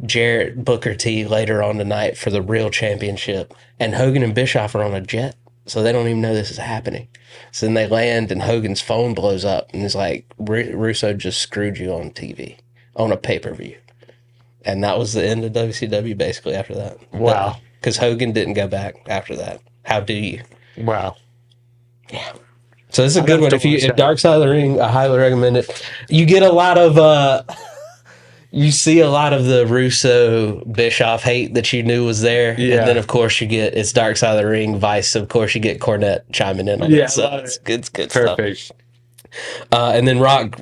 Jarrett Booker T later on tonight for the real championship. And Hogan and Bischoff are on a jet, so they don't even know this is happening. So then they land and Hogan's phone blows up and he's like, "Russo just screwed you on TV, on a pay-per-view." And that was the end of WCW basically after that. Wow. Because Hogan didn't go back after that. How do you? Wow. Yeah. So this is a good have one. to If watch that. Dark Side of the Ring, I highly recommend it. You get a lot of you see a lot of the Russo Bischoff hate that you knew was there. Yeah. And then of course you get it's Dark Side of the Ring, Vice, of course you get Cornette chiming in on Yeah, it. So love it's it. good stuff. Perfect. And then Rock's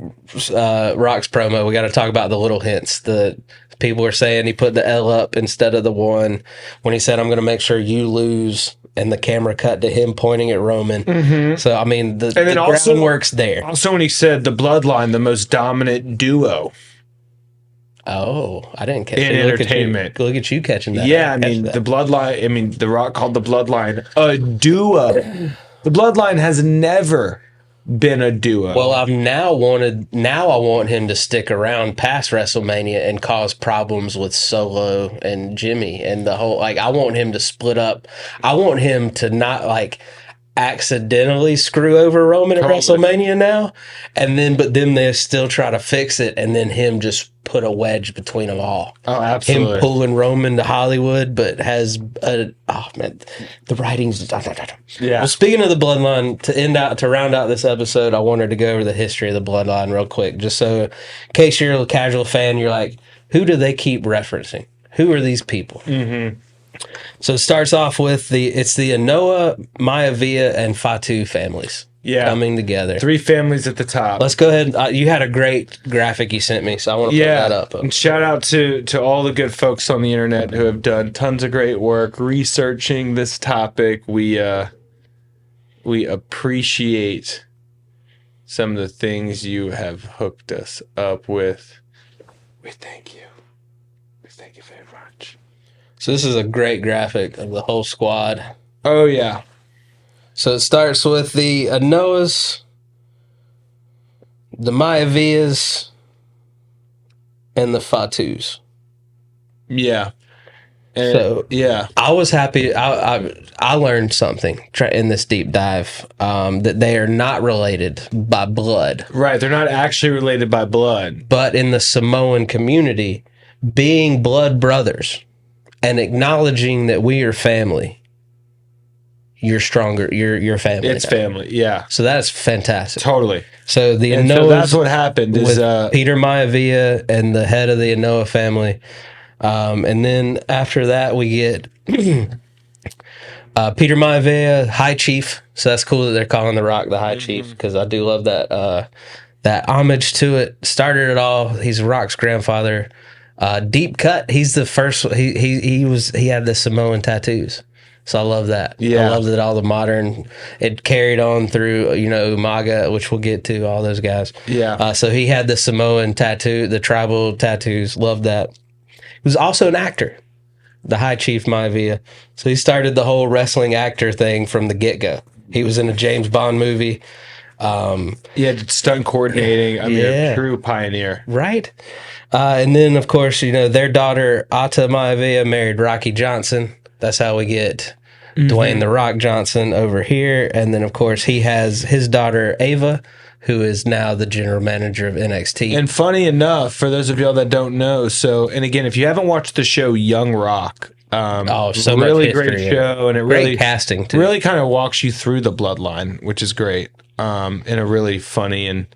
promo, we got to talk about the little hints. The people were saying he put the L up instead of the 1 when he said, "I'm going to make sure you lose," and the camera cut to him pointing at Roman. So I mean, the then also- groundwork's there. Also, when he said the Bloodline, the most dominant duo. Oh, I didn't catch In it. entertainment. Look at you catching that. Yeah, I Catch mean, that. the Bloodline, I mean, The Rock called the Bloodline a duo. The Bloodline has never been a duo. Well, I want him to stick around past WrestleMania and cause problems with Solo and Jimmy and the whole, like, I want him to split up. I want him to not, like, accidentally screw over Roman at Totally. WrestleMania now, but then they still try to fix it, and then him just put a wedge between them all. Oh, absolutely. Him pulling Roman to Hollywood, but has the writings. Yeah. Well, speaking of the bloodline, to round out this episode, I wanted to go over the history of the bloodline real quick, just so in case you're a casual fan, you're like, who do they keep referencing? Who are these people? Mm-hmm. So it starts off with the Anoa, Maivia, and Fatu families coming together. 3 families at the top. Let's go ahead. You had a great graphic you sent me, so I want to put that up. And shout out to all the good folks on the internet who have done tons of great work researching this topic. We appreciate some of the things you have hooked us up with. We thank you. We thank you very much. So this is a great graphic of the whole squad. Oh, yeah. So it starts with the Anoas, the Maivias, and the Fatus. Yeah. And, So yeah. I was happy. I learned something in this deep dive, that they are not related by blood. Right. They're not actually related by blood. But in the Samoan community, being blood brothers and acknowledging that we are family, you're stronger. You're family. It's now. family. Yeah. So that's fantastic. Totally. So the And Anoas, so that's what happened is with Peter Maivia and the head of the Anoa family. And then after that, we get Peter Maivia, High Chief. So that's cool that they're calling The Rock the High Chief, because I do love that that homage to it. Started it all. He's Rock's grandfather. Deep cut. He's the first. He had the Samoan tattoos. So I love that. Yeah. I love that all the modern, it carried on through, Umaga, which we'll get to, all those guys. Yeah. So he had the Samoan tattoo, the tribal tattoos. Love that. He was also an actor, the High Chief Maivia. So he started the whole wrestling actor thing from the get-go. He was in a James Bond movie. Stunt coordinating. I mean, a true pioneer. Right. And then, of course, their daughter, Ata Maivia, married Rocky Johnson. That's how we get Dwayne The Rock Johnson over here. And then, of course, he has his daughter, Ava, who is now the general manager of NXT. And funny enough, for those of y'all that don't know, and again, if you haven't watched the show Young Rock, so really much great history, show, and it great really casting too. Really kind of walks you through the bloodline, which is great, in a really funny and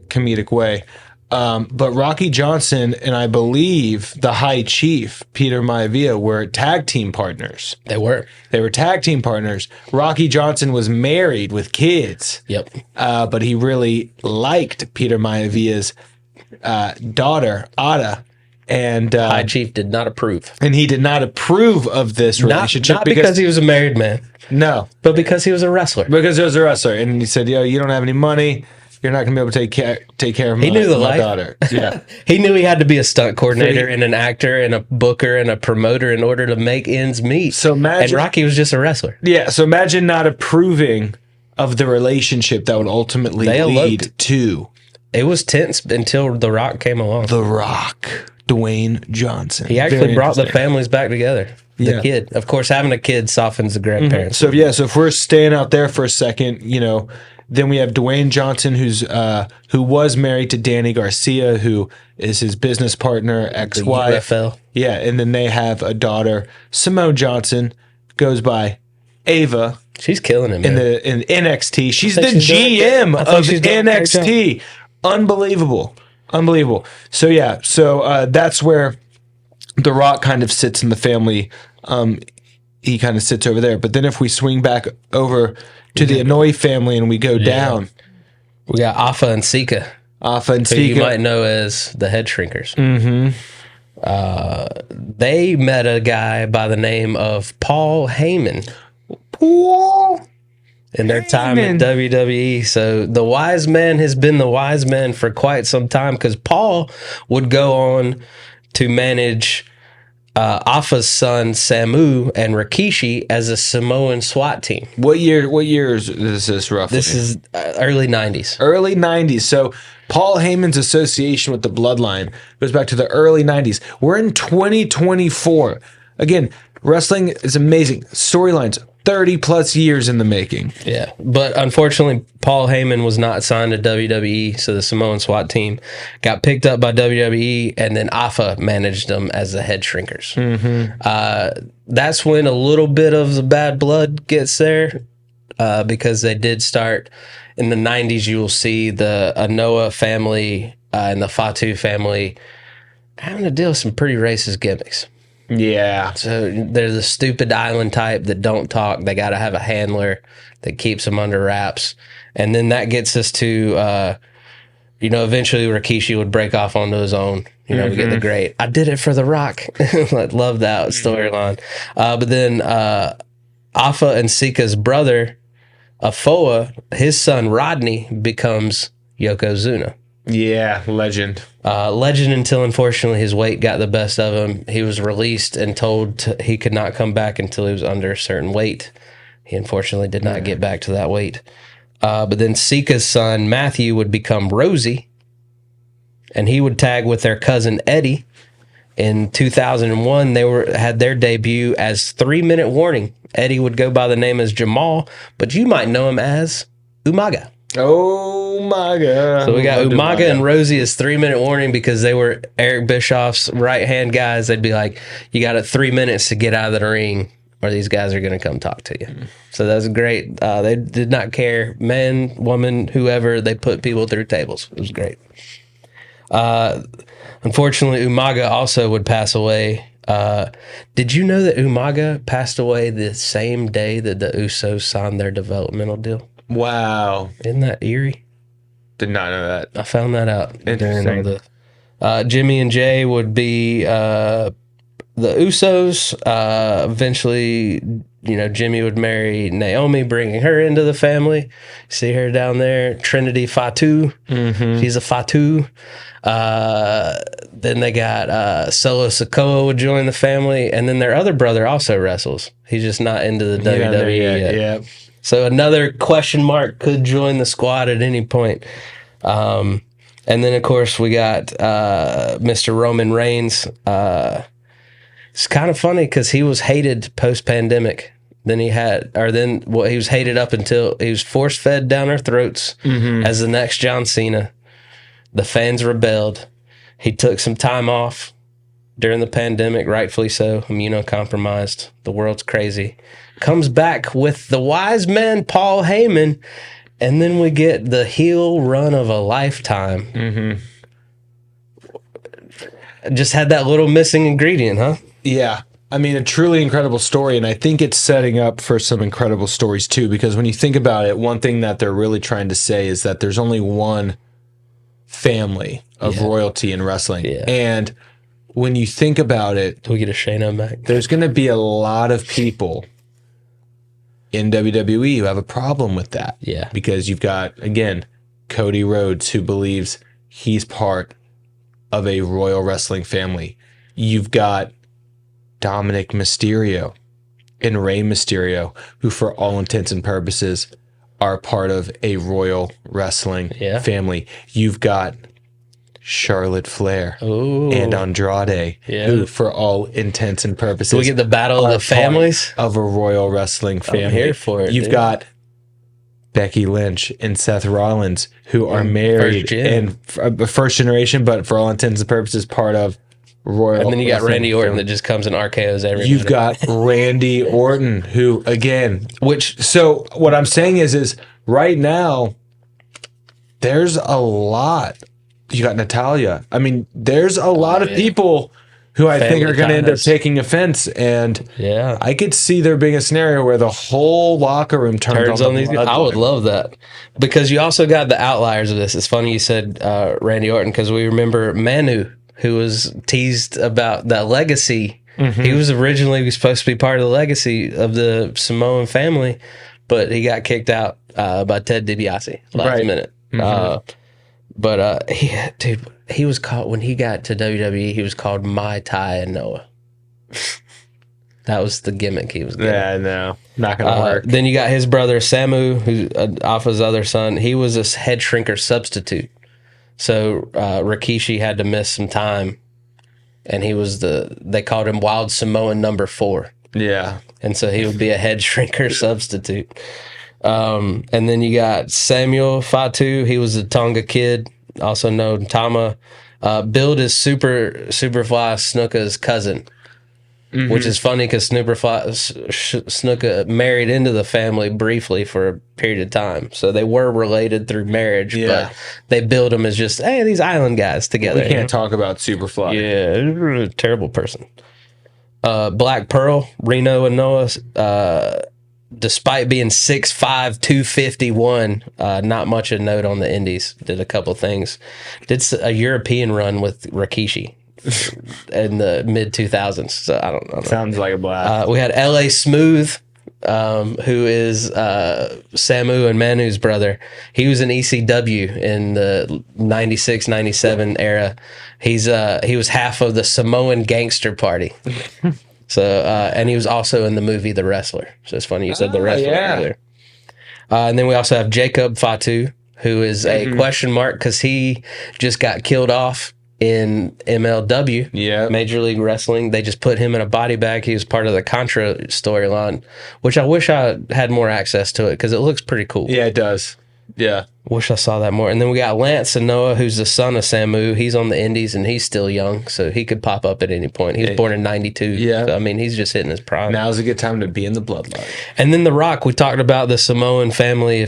comedic way. But Rocky Johnson and I believe the High Chief, Peter Maivia, were tag team partners. They were tag team partners. Rocky Johnson was married with kids. Yep. But he really liked Peter Maivia's daughter, Ada. And High Chief did not approve. And he did not approve of this relationship. Not because he was a married man. No. But because he was a wrestler. Because he was a wrestler. And he said, you don't have any money. You're not going to be able to take care of my daughter. Yeah. He knew he had to be a stunt coordinator and an actor and a booker and a promoter in order to make ends meet. So imagine, and Rocky was just a wrestler. Yeah. So imagine not approving of the relationship that would ultimately lead to. It was tense until The Rock came along. The Rock, Dwayne Johnson. He actually brought the families back together. The kid. Of course, having a kid softens the grandparents. So if we're staying out there for a second, then we have Dwayne Johnson, who was married to Danny Garcia, who is his business partner, ex-wife. The UFL. Yeah, and then they have a daughter, Simone Johnson, goes by Ava. She's killing him, man. In NXT. She's the GM of NXT. Unbelievable. So that's where The Rock kind of sits in the family. He kind of sits over there. But then if we swing back over to the Anoa'i family and we go down, we got Afa and Sika. Who you might know as the Head Shrinkers. Mm-hmm. They met a guy by the name of Paul Heyman. In their time in WWE. So the wise man has been the wise man for quite some time, because Paul would go on to manage Afa's son Samu and Rikishi as a Samoan SWAT team. What year is this roughly? This is early 90s. Early 90s. So Paul Heyman's association with the Bloodline goes back to the early 90s. We're in 2024. Again, Wrestling is amazing. Storylines, 30 plus years in the making. Yeah, but unfortunately, Paul Heyman was not signed to WWE, so the Samoan SWAT team got picked up by WWE, and then Alpha managed them as the head shrinkers. That's when a little bit of the bad blood gets there, because they did start in the 90s. You will see the Anoa family and the Fatu family having to deal with some pretty racist gimmicks. Yeah. So they're the stupid island type that don't talk. They got to have a handler that keeps them under wraps. And then that gets us to, eventually Rikishi would break off onto his own. We get the great, I did it for The Rock. I love that storyline. But then Alpha and Sika's brother, Afoa, his son Rodney, becomes Yokozuna. Yeah, legend. Legend until, unfortunately, his weight got the best of him. He was released and told he could not come back until he was under a certain weight. He unfortunately did not get back to that weight. But then Sika's son, Matthew, would become Rosie, and he would tag with their cousin Eddie. In 2001, they had their debut as 3 Minute Warning. Eddie would go by the name as Jamal, but you might know him as Umaga. Oh my God. So we got Umaga and Rosie as 3 Minute Warning because they were Eric Bischoff's right-hand guys. They'd be like, you got 3 minutes to get out of the ring or these guys are going to come talk to you. So that was great. They did not care. Man, woman, whoever, they put people through tables. It was great. Unfortunately, Umaga also would pass away. Did you know that Umaga passed away the same day that the Usos signed their developmental deal? Wow. Isn't that eerie? Did not know that. I found that out. Interesting. Jimmy and Jay would be the Usos. Eventually, Jimmy would marry Naomi, bringing her into the family. See her down there, Trinity Fatu. She's a Fatu. Then they got Solo Sikoa would join the family, and then their other brother also wrestles. He's just not into the WWE yet. Yeah. So another question mark could join the squad at any point. And then, of course, we got Mr. Roman Reigns. It's kind of funny because he was hated post-pandemic. Then he was hated up until he was force-fed down our throats as the next John Cena. The fans rebelled. He took some time off during the pandemic, rightfully so, immunocompromised. The world's crazy. Comes back with the wise man, Paul Heyman, and then we get the heel run of a lifetime. Just had that little missing ingredient, huh? Yeah. I mean, a truly incredible story, and I think it's setting up for some incredible stories, too, because when you think about it, one thing that they're really trying to say is that there's only one family of royalty in wrestling. Yeah. And when you think about it, Do we get a Shane O'Mac? there's going to be a lot of people in WWE who have a problem with that. Yeah. Because you've got, again, Cody Rhodes, who believes he's part of a royal wrestling family. You've got Dominic Mysterio and Rey Mysterio, who for all intents and purposes are part of a royal wrestling family. You've got Charlotte Flair and Andrade, who for all intents and purposes we get the battle of the families of a royal wrestling family. I'm here for it. You've got Becky Lynch and Seth Rollins, who are married and first generation, but for all intents and purposes part of royal. And then you got wrestling Randy Orton family. that just comes and RKO's everybody. You've got Randy Orton, who again, so what I'm saying is right now there's a lot. You got Natalia. I mean, there's a lot of people who I think are going to end up taking offense, and I could see there being a scenario where the whole locker room turns on these guys. I would love that, because you also got the outliers of this. It's funny you said Randy Orton, because we remember Manu, who was teased about that legacy. He was originally supposed to be part of the legacy of the Samoan family, but he got kicked out by Ted DiBiase last minute. But he was called, when he got to WWE, he was called Mai Tai and Noah. That was the gimmick he was getting. Yeah, no, not gonna work. Then you got his brother Samu, who's Alpha's other son. He was a head shrinker substitute. So Rikishi had to miss some time, and he was they called him Wild Samoan number 4. Yeah. And so he would be a head shrinker substitute. And then you got Samuel Fatu. He was a Tonga kid, also known Tama. Billed is Superfly Snuka's cousin, which is funny because Snuka married into the family briefly for a period of time. So they were related through marriage, but they billed him as just, hey, these island guys together. We can't talk about Superfly. Yeah, terrible person. Black Pearl, Reno and Noah, despite being 6'5", 251, not much of note on the indies. Did a couple things. Did a European run with Rikishi in the mid 2000s. So I don't know. Sounds like a blast. We had L.A. Smooth, who is Samu and Manu's brother. He was in ECW in the 96, 97 era. He was half of the Samoan Gangster Party. So, and he was also in the movie The Wrestler. So it's funny you said The Wrestler earlier. And then we also have Jacob Fatu, who is a question mark because he just got killed off in MLW, Major League Wrestling. They just put him in a body bag. He was part of the Contra storyline, which I wish I had more access to it because it looks pretty cool. Yeah, it does. Yeah. Wish I saw that more. And then we got Lance and Noah, who's the son of Samu. He's on the indies and he's still young, so he could pop up at any point. He was born in 92. Yeah. So, I mean, he's just hitting his prime. Now's a good time to be in the bloodline. And then The Rock, we talked about the Samoan family.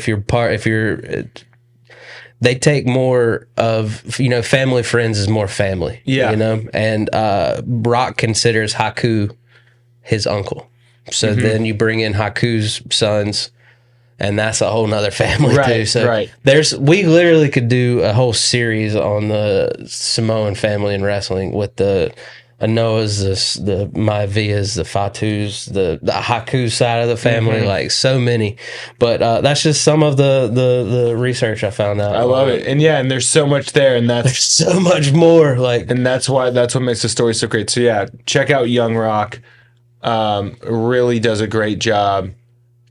They take more of, family friends is more family. Yeah. And Rock considers Haku his uncle. So then you bring in Haku's sons, and that's a whole nother family too. So we literally could do a whole series on the Samoan family in wrestling with the Anoas, the Maivias, the Fatus, the Haku side of the family, like so many. But that's just some of the research I found out. I love it. And and there's so much there, and there's so much more. And that's what makes the story so great. So check out Young Rock. Really does a great job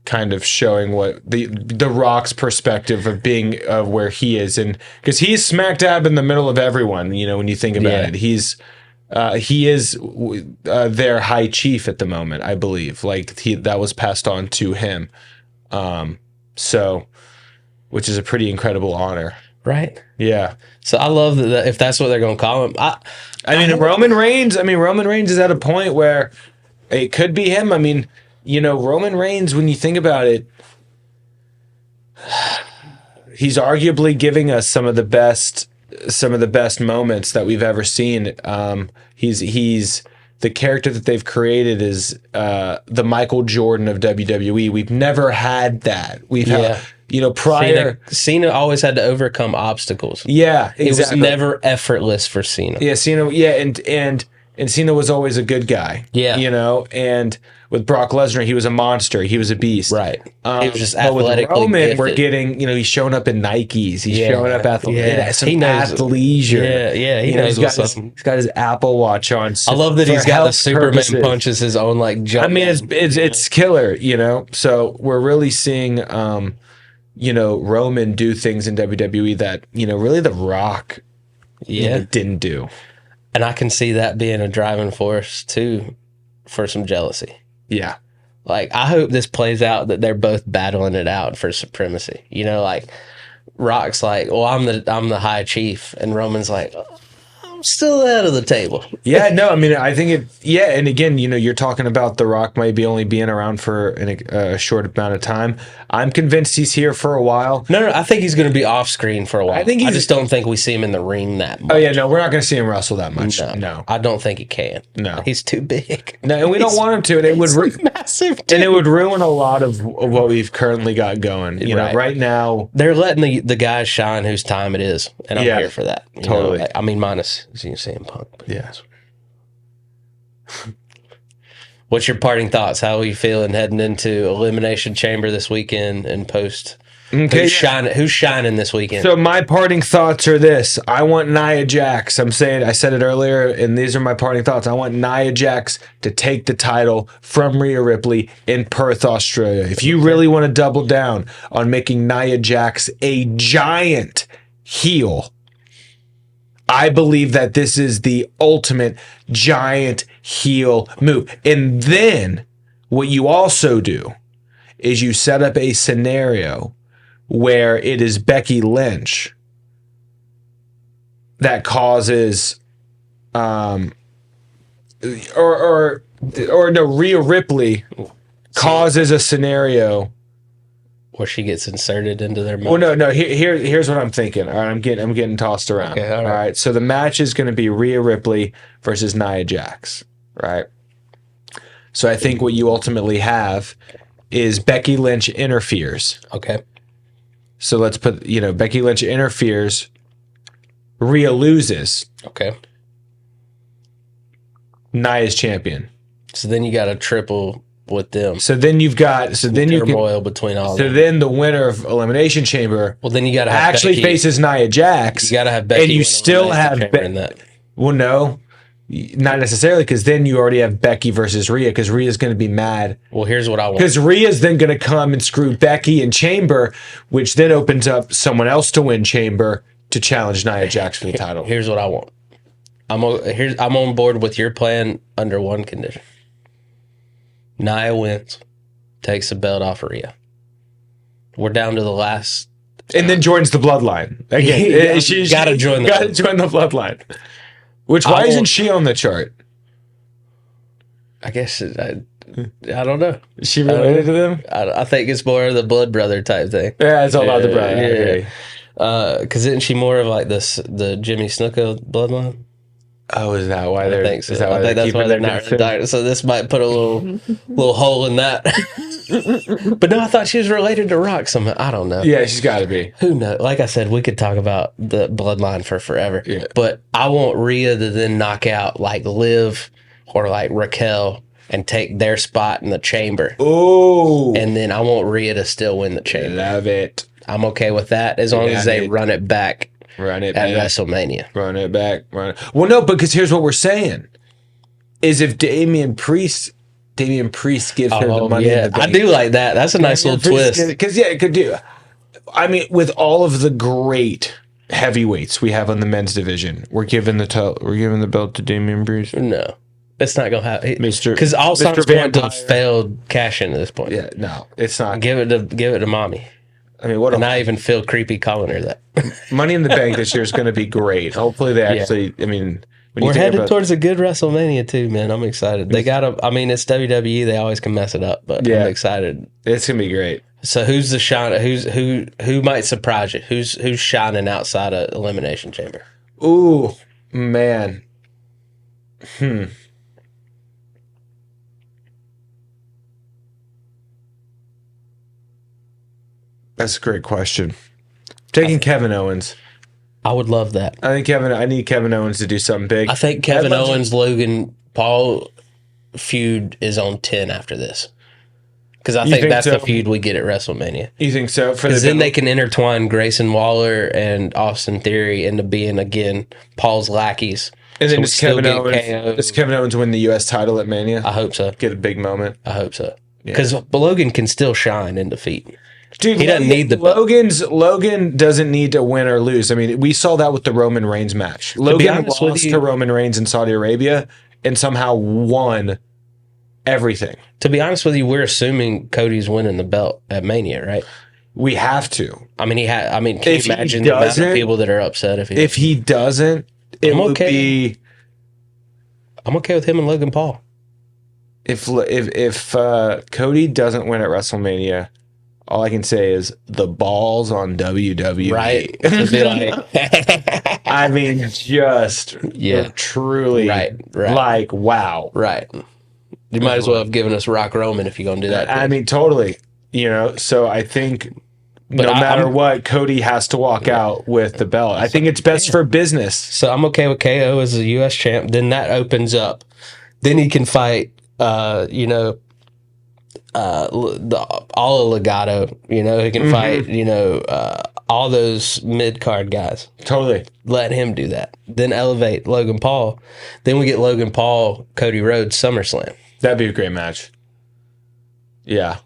kind of showing what the Rock's perspective of being where he is, and because he's smack dab in the middle of everyone, when you think about it, he is their high chief at the moment, I believe. Like that was passed on to him, so which is a pretty incredible honor, right? Yeah. So I love that if that's what they're going to call him. I mean, Roman Reigns is at a point where it could be him. I mean, Roman Reigns, when you think about it, he's arguably giving us some of the best moments that we've ever seen. He's the character that they've created is the Michael Jordan of WWE. We've never had that. We've had, prior. Cena always had to overcome obstacles. Yeah, exactly. It was never effortless for Cena. Yeah, Cena. Yeah, and Cena was always a good guy. Yeah, and with Brock Lesnar, he was a monster. He was a beast. Right. He was just athletically with Roman, gifted. We're getting, he's showing up in Nikes. He's showing up some he knows athleisure. Yeah, he knows he's got his Apple Watch on. I love that he's got the Superman purposes. punches his own jump. I mean, it's killer, So we're really seeing, Roman do things in WWE that, really The Rock didn't do. And I can see that being a driving force, too, for some jealousy. Yeah. I hope this plays out that they're both battling it out for supremacy. Rock's well, I'm the high chief, and Roman's I'm still out of the table. Yeah, no, I mean, I think and again, you're talking about The Rock maybe only being around for a short amount of time. I'm convinced he's here for a while. No, I think he's going to be off screen for a while. I just don't think we see him in the ring that much. Oh, yeah, no, we're not going to see him wrestle that much. No. I don't think he can. No. He's too big. No, and we don't want him to. And it would massive, dude. And it would ruin a lot of what we've currently got going. Right now. They're letting the guys shine whose time it is. And I'm here for that. Totally. I mean, minus CM Punk. Yes. What's your parting thoughts? How are you feeling heading into Elimination Chamber this weekend and post? Okay, who's shining this weekend? So my parting thoughts are this. I want Nia Jax. I said it earlier, and these are my parting thoughts. I want Nia Jax to take the title from Rhea Ripley in Perth, Australia. If you really want to double down on making Nia Jax a giant heel, I believe that this is the ultimate giant heel move. And then What you also do is you set up a scenario where it is Becky Lynch that causes, or no, Rhea Ripley causes a scenario where she gets inserted into their match. Well, no. Here's what I'm thinking. All right, I'm getting tossed around. Okay, all right. So the match is going to be Rhea Ripley versus Nia Jax, right? So I think what you ultimately have is Becky Lynch interferes. Okay. So let's put, Becky Lynch interferes. Rhea loses. Okay. Nia's champion. So then you got a triple with them. So then you've got turmoil between all. So then the winner of Elimination Chamber, well, then you got to have actually Becky, faces Nia Jax. You got to have Becky, and you still have in that. Well, no, not necessarily, because then you already have Becky versus Rhea, because Rhea's going to be mad. Well, here's what I want. Because Rhea's then going to come and screw Becky in Chamber, which then opens up someone else to win Chamber to challenge Nia Jax for the title. Here's what I want. I'm on board with your plan under one condition. Nia wins, takes the belt off of Rhea. We're down to the last. And then joins the bloodline. Again, she's got to join the bloodline. Which, why isn't she on the chart? I guess, I don't know. Is she related to them? I think it's more of the blood brother type thing. Yeah, it's all about the brother. Yeah. Okay. Because isn't she more of like the Jimmy Snuka bloodline? Oh, is that why they're? I think so. Is that why I think that's why they're not retired. So this might put a little hole in that. But no, I thought she was related to Rock somehow. I don't know. Yeah, she's got to be. Who knows? Like I said, we could talk about the bloodline for forever. Yeah. But I want Rhea to then knock out like Liv or like Raquel and take their spot in the Chamber. Oh. And then I want Rhea to still win the Chamber. Love it. I'm okay with that as long as they run it back. Run it at back. WrestleMania. Run it back. Well, no, because here's what we're saying: is if Damian Priest gives her the money. Yeah, I do like that. That's a nice little twist. Because it could do. I mean, with all of the great heavyweights we have on the men's division, we're giving the belt to Damian Priest. No, it's not gonna happen, Mr. Because all Mr. signs point to Vampire. failed cash in at this point. Yeah, no, it's not. Give it to mommy. I mean, what? And I even feel creepy calling her that. Money in the Bank this year is going to be great. Hopefully, they actually. I mean, when we're you headed towards a good WrestleMania too, man. I'm excited. They gotta. I mean, it's WWE. They always can mess it up, but I'm excited. It's gonna be great. So who's the shine? Who might surprise you? Who's shining outside of Elimination Chamber? Ooh, man. That's a great question. Taking Kevin Owens. I would love that. I need Kevin Owens to do something big. I think Kevin Owens, Logan Paul feud is on 10 after this. Because I think that's the feud we get at WrestleMania. You think so? Because then they can intertwine Grayson Waller and Austin Theory into being, again, Paul's lackeys. And then does Kevin Owens win the U.S. title at Mania? I hope so. Get a big moment? I hope so. Because Logan can still shine in defeat. Dude, he doesn't need the belt. Logan doesn't need to win or lose. I mean, we saw that with the Roman Reigns match. Logan lost to Roman Reigns in Saudi Arabia and somehow won everything. To be honest with you, we're assuming Cody's winning the belt at Mania, right? We have to. I mean, can you imagine the amount of people that are upset if he doesn't? It would be. I'm okay with him and Logan Paul. If Cody doesn't win at WrestleMania, all I can say is the balls on WWE. Right. To be like, I mean, just truly like, wow. Right. You might as well have given us Rock Roman if you're going to do that. I mean, totally. So I think no matter what, Cody has to walk out with the belt. I think it's best for business. So I'm okay with KO as a U.S. champ. Then that opens up. Then he can fight, all of Legato, he can fight, all those mid-card guys. Totally. Let him do that. Then elevate Logan Paul. Then we get Logan Paul, Cody Rhodes, SummerSlam. That'd be a great match. Yeah.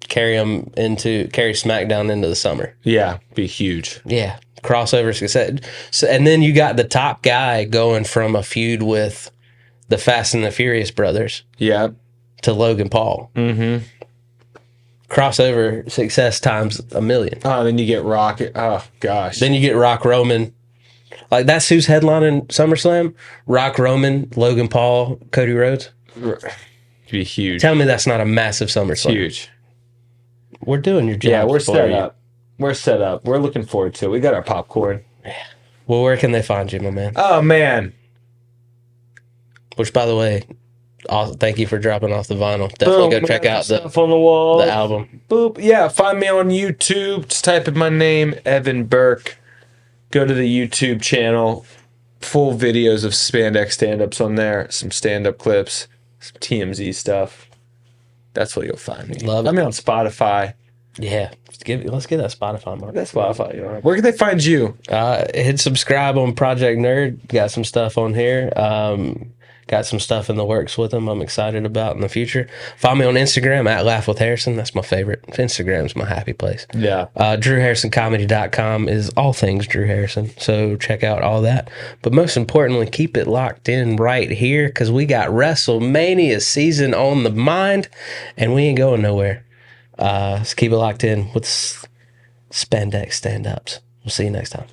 Carry SmackDown into the summer. Yeah, be huge. Yeah. Crossover success. So, and then you got the top guy going from a feud with the Fast and the Furious brothers. Yeah. to Logan Paul. Mm-hmm. Crossover success times a million. Oh, then you get Rock. Oh, gosh. Then you get Rock Roman. Like, that's who's headlining SummerSlam? Rock Roman, Logan Paul, Cody Rhodes. It'd be huge. Tell me that's not a massive SummerSlam. Huge. We're doing your job. Yeah, we're for set you. up. We're set up. We're looking forward to it. We got our popcorn. Well, where can they find you, my man? Oh, man. Which, by the way, thank you for dropping off the vinyl. Definitely go check out stuff on the wall. the album. Boop. Yeah, find me on YouTube. Just type in my name, Evan Berke. Go to the YouTube channel. Full videos of Spandex stand-ups on there. Some stand-up clips. Some TMZ stuff. That's where you'll find me. Love it. I'm on Spotify. Yeah. Let's get that Spotify mark. That's Spotify. You know. Where can they find you? Hit subscribe on Project Nerd. Got some stuff on here. Got some stuff in the works with them I'm excited about in the future. Follow me on Instagram at Laugh with Harrison. That's my favorite. Instagram's my happy place. Yeah. DrewHarrisonComedy.com is all things Drew Harrison. So check out all that. But most importantly, keep it locked in right here because we got WrestleMania season on the mind and we ain't going nowhere. So keep it locked in with Spandex stand-ups. We'll see you next time.